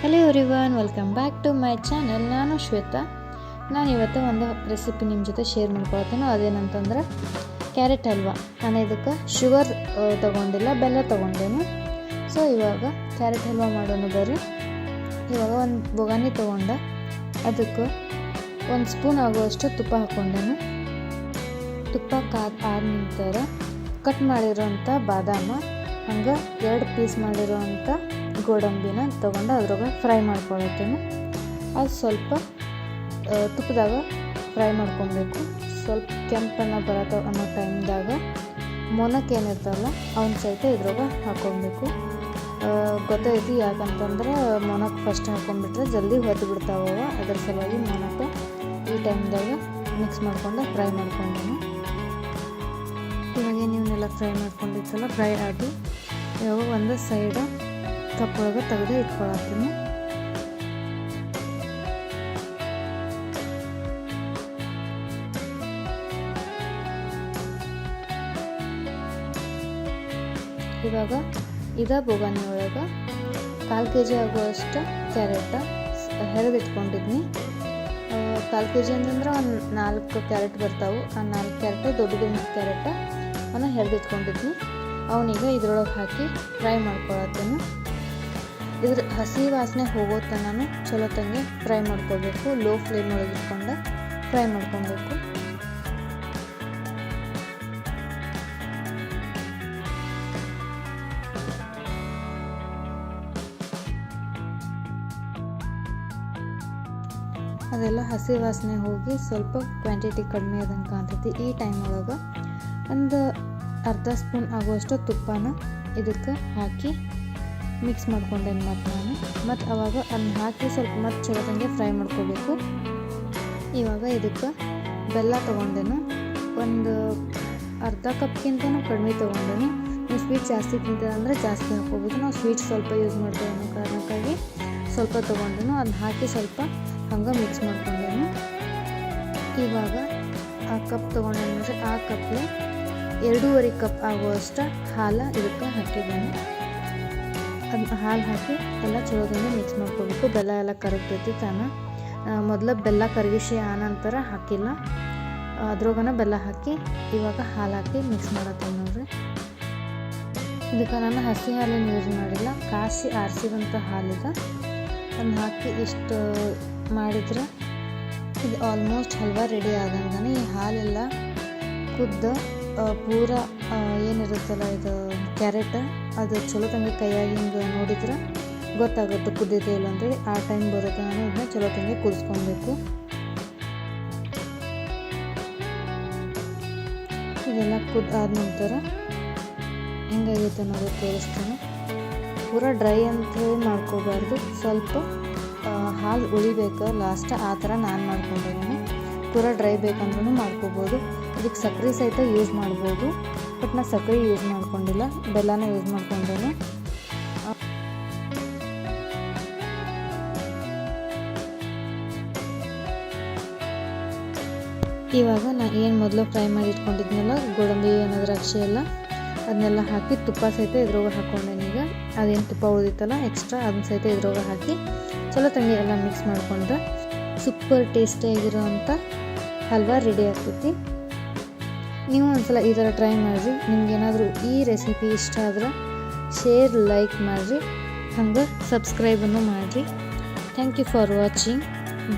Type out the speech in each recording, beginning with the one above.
Hello everyone, welcome back to my channel. ನಾನು ಶ್ವೇತಾ. ನಾನು ಇವತ್ತು ಒಂದು ರೆಸಿಪಿ ನಿಮ್ಮ ಜೊತೆ ಶೇರ್ ಮಾಡ್ಕೊಳ್ತೇನೆ. ಅದೇನಂತಂದ್ರೆ ಕ್ಯಾರೆಟ್ ಹಲ್ವಾ. ನಾನು ಇದಕ್ಕೆ ಶುಗರ್ ತೊಗೊಂಡಿಲ್ಲ, ಬೆಲ್ಲ ತೊಗೊಂಡೇನು. ಸೊ ಇವಾಗ ಕ್ಯಾರೆಟ್ ಹಲ್ವಾ ಮಾಡೋಣ ಬರ್ರಿ. ಇವಾಗ ಒಂದು ಬೊಗಾನಿ ತೊಗೊಂಡೆ, ಅದಕ್ಕೆ 1 ಸ್ಪೂನ್ ಆಗುವಷ್ಟು ತುಪ್ಪ ಹಾಕ್ಕೊಂಡೇನು. ತುಪ್ಪ ಆದ ನಂತರ ಕಟ್ ಮಾಡಿರೋಂಥ ಬಾದಾಮ, ಹಂಗೆ 2 ಪೀಸ್ ಮಾಡಿರೋಂಥ ಗೋಡಂಬಿನ ತೊಗೊಂಡು ಅದ್ರೊಳಗೆ ಫ್ರೈ ಮಾಡ್ಕೊಳತ್ತೇನೆ. ಅದು ಸ್ವಲ್ಪ ತುಪ್ಪದಾಗ ಫ್ರೈ ಮಾಡ್ಕೊಬೇಕು. ಸ್ವಲ್ಪ ಕೆಂಪನ್ನು ಬರತ್ತವ ಅನ್ನೋ ಟೈಮ್ದಾಗ ಮೊನಕ್ಕೆ ಏನಿರ್ತಾವಲ್ಲ ಅವನ್ನ ಸಹಿತ ಇದ್ರೊಳಗೆ ಹಾಕ್ಕೊಬೇಕು. ಗೊತ್ತೈತಿ, ಯಾಕಂತಂದ್ರೆ ಮೊನಕ್ಕೆ ಫಸ್ಟ್ ಹಾಕ್ಕೊಂಡ್ಬಿಟ್ರೆ ಜಲ್ದಿ ಹೊತ್ತು ಬಿಡ್ತಾವ. ಅದರ ಸಲುವಾಗಿ ಮೊನಕ್ಕೆ ಈ ಟೈಮ್ದಾಗ ಮಿಕ್ಸ್ ಮಾಡ್ಕೊಂಡು ಫ್ರೈ ಮಾಡ್ಕೊಂಡೇನು. ಇವಾಗ ನೀವನ್ನೆಲ್ಲ ಫ್ರೈ ಮಾಡ್ಕೊಂಡಿತ್ತಲ್ಲ, ಫ್ರೈ ಆಗಿ ಇವಾಗ ಒಂದು ಸೈಡ ಕಪ್ಪೊಳಗೆ ತೆಗೆದು ಇಟ್ಕೊಳತ್ತೀನಿ. ಇವಾಗ ಬೊಗಾನಿ ಒಳಗೆ 1/4 kg ಆಗುವಷ್ಟು ಕ್ಯಾರೆಟ್ ಹೆರೆದಿಟ್ಕೊಂಡಿದ್ನಿ. 1/4 kg ಅಂತಂದ್ರೆ ಒಂದು 4 ಕ್ಯಾರೆಟ್ ಬರ್ತಾವೆ. ಆ 4 ಕ್ಯಾರೆಟ್ ದೊಡ್ಡದು ಕ್ಯಾರೆಟ್ ಅವನ್ನ ಹೆರೆದಿಟ್ಕೊಂಡಿದ್ನಿ. ಅವನೀಗ ಇದ್ರೊಳಗೆ ಹಾಕಿ ಫ್ರೈ ಮಾಡ್ಕೊಳತ್ತೇನೆ. ಇದ್ರ ಹಸಿ ವಾಸನೆ ಹೋಗೋ ತನಕ ಚಲೋ ತಂಗೆ ಫ್ರೈ ಮಾಡ್ಕೋಬೇಕು. ಲೋ ಫ್ಲೇಮ್ ಒಳಗೆ ಇಟ್ಕೊಂಡು ಫ್ರೈ ಮಾಡ್ಕೊಬೇಕು. ಅದೆಲ್ಲ ಹಸಿ ವಾಸನೆ ಹೋಗಿ ಸ್ವಲ್ಪ ಕ್ವಾಂಟಿಟಿ ಕಡಿಮೆ ಆದಂಗೆ ಕಾಣ್ತೈತಿ. ಈ ಟೈಮ್ ಒಳಗೆ ಒಂದು ಅರ್ಧ ಸ್ಪೂನ್ ಆಗುವಷ್ಟು ತುಪ್ಪನ ಇದಕ್ಕೆ ಹಾಕಿ ಮಿಕ್ಸ್ ಮಾಡ್ಕೊಂಡೇನು. ಮತ್ತು ಅವಾಗ ಅದನ್ನ ಹಾಕಿ ಸ್ವಲ್ಪ ಮತ್ತೆ ಚಲೋ ತಂಗೆ ಫ್ರೈ ಮಾಡ್ಕೋಬೇಕು. ಇವಾಗ ಇದಕ್ಕೆ ಬೆಲ್ಲ ತೊಗೊಂಡೇನು. ಒಂದು ಅರ್ಧ ಕಪ್ಗಿಂತನೂ ಕಡಿಮೆ ತೊಗೊಂಡೇನು. ನೀವು ಸ್ವೀಟ್ ಜಾಸ್ತಿ ತಿಂತೀರ ಅಂದರೆ ಜಾಸ್ತಿ ಹಾಕ್ಕೋಬೋದು. ನಾವು ಸ್ವೀಟ್ ಸ್ವಲ್ಪ ಯೂಸ್ ಮಾಡ್ತೇವೆ ಅನ್ನೋ ಕಾರಣಕ್ಕಾಗಿ ಸ್ವಲ್ಪ ತೊಗೊಂಡೇನು. ಅದನ್ನ ಹಾಕಿ ಸ್ವಲ್ಪ ಹಂಗೆ ಮಿಕ್ಸ್ ಮಾಡ್ಕೊಂಡೇನು. ಇವಾಗ ಆ ಕಪ್ ತೊಗೊಂಡೇನು ನೋಡ್ರಿ, ಆ ಕಪ್ಲೆ 2.5 ಕಪ್ ಆಗುವಷ್ಟು ಹಾಲು ಇದಕ್ಕೆ ಹಾಕಿದ್ದೇನೆ. ಅದನ್ನ ಹಾಲು ಹಾಕಿ ಎಲ್ಲ ಚಲೋದಿಂದ ಮಿಕ್ಸ್ ಮಾಡ್ಕೋಬೇಕು. ಬೆಲ್ಲ ಎಲ್ಲ ಕರಗ್ತೈತಿ ತಾನ. ಮೊದಲು ಬೆಲ್ಲ ಕರಗಿಸಿ ಆನಂತರ ಹಾಕಿಲ್ಲ, ಅದ್ರೊಳಗನ ಬೆಲ್ಲ ಹಾಕಿ ಇವಾಗ ಹಾಲು ಹಾಕಿ ಮಿಕ್ಸ್ ಮಾಡತ್ತೇನೆ ನೋಡ್ರಿ. ಇದಕ್ಕೆ ನಾನು ಹಸಿ ಹಾಲನ್ನು ಯೂಸ್ ಮಾಡಿಲ್ಲ, ಕಾಸಿ ಆರಿಸಿದಂಥ ಹಾಲಿಗೆ ಅದನ್ನ ಹಾಕಿ ಇಷ್ಟು ಮಾಡಿದ್ರೆ ಇದು ಆಲ್ಮೋಸ್ಟ್ ಹಲ್ವಾ ರೆಡಿ ಆದಂಗೆ. ಈ ಹಾಲೆಲ್ಲ ಕುದ್ದು ಪೂರ ಏನಿರುತ್ತಲ್ಲ ಇದು ಕ್ಯಾರೆಟ್, ಅದು ಚಲೋ ತಂಗೆ ಕೈಯಾಗಿ ಹಿಂಗೆ ನೋಡಿದ್ರೆ ಗೊತ್ತಾಗುತ್ತೆ ಕುದ್ದಿದೆ ಇಲ್ಲ ಅಂತೇಳಿ. ಆ ಟೈಮ್ ಬರುತ್ತೆ, ನಾನು ಇದನ್ನ ಚಲೋ ತಂಗೆ ಕುದಿಸ್ಕೊಬೇಕು. ಇದೆಲ್ಲ ಆದ ನಂತರ ಹೆಂಗಾಗೈತೆ ಅನ್ನೋದು ತೋರಿಸ್ತೀನಿ. ಪೂರ ಡ್ರೈ ಅಂತ ಮಾಡ್ಕೋಬಾರ್ದು, ಸ್ವಲ್ಪ ಹಾಲು ಉಳಿಬೇಕು ಲಾಸ್ಟ್, ಆ ಥರ ನಾನು ಮಾಡ್ಕೊಂಡಿದ್ದೀನಿ. ಪೂರ ಡ್ರೈ ಬೇಕಂದ್ರೂ ಮಾಡ್ಕೋಬೋದು. ಇದಕ್ಕೆ ಸಕ್ಕರೆ ಸಹಿತ ಯೂಸ್ ಮಾಡ್ಬೋದು, ಬಟ್ ನಾನು ಸಕ್ಕರೆ ಯೂಸ್ ಮಾಡ್ಕೊಂಡಿಲ್ಲ, ಬೆಲ್ಲನ ಯೂಸ್ ಮಾಡ್ಕೊಂಡೇನೆ. ಇವಾಗ ನಾನು ಏನು ಮೊದಲು ಫ್ರೈ ಮಾಡಿ ಇಟ್ಕೊಂಡಿದ್ನಲ್ಲ ಗೋಡಂಬಿ ದ್ರಾಕ್ಷಿ ಎಲ್ಲ, ಅದನ್ನೆಲ್ಲ ಹಾಕಿ ತುಪ್ಪ ಸಹಿತ ಇದ್ರೊಳಗೆ ಹಾಕ್ಕೊಂಡೇನೆ. ಈಗ ಅದೇನು ತುಪ್ಪ ಉಳಿದಿತ್ತಲ್ಲ ಎಕ್ಸ್ಟ್ರಾ, ಅದನ್ನ ಸಹಿತ ಇದ್ರೊಳಗೆ ಹಾಕಿ ಚಲೋ ತಂಗಿ ಎಲ್ಲ ಮಿಕ್ಸ್ ಮಾಡ್ಕೊಂಡ್ರೆ ಸೂಪರ್ ಟೇಸ್ಟಿಯಾಗಿರೋವಂಥ ಹಲ್ವಾ ರೆಡಿ ಆಗ್ತೈತಿ. ನೀವು ಒಂದ್ಸಲ ಈ ಥರ ಟ್ರೈ ಮಾಡಿರಿ. ನಿಮ್ಗೇನಾದರೂ ಈ ರೆಸಿಪಿ ಇಷ್ಟ ಆದ್ರೆ ಶೇರ್, ಲೈಕ್ ಮಾಡಿರಿ, ಹಂಗೆ ಸಬ್ಸ್ಕ್ರೈಬನ್ನು ಮಾಡಿರಿ. Thank you for watching.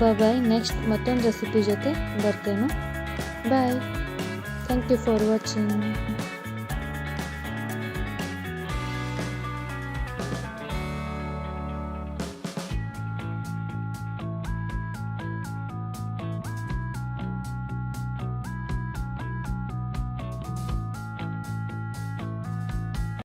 Bye. Next ಮತ್ತೊಂದು ರೆಸಿಪಿ ಜೊತೆ ಬರ್ತೇನೆ. Bye. Thank you for watching.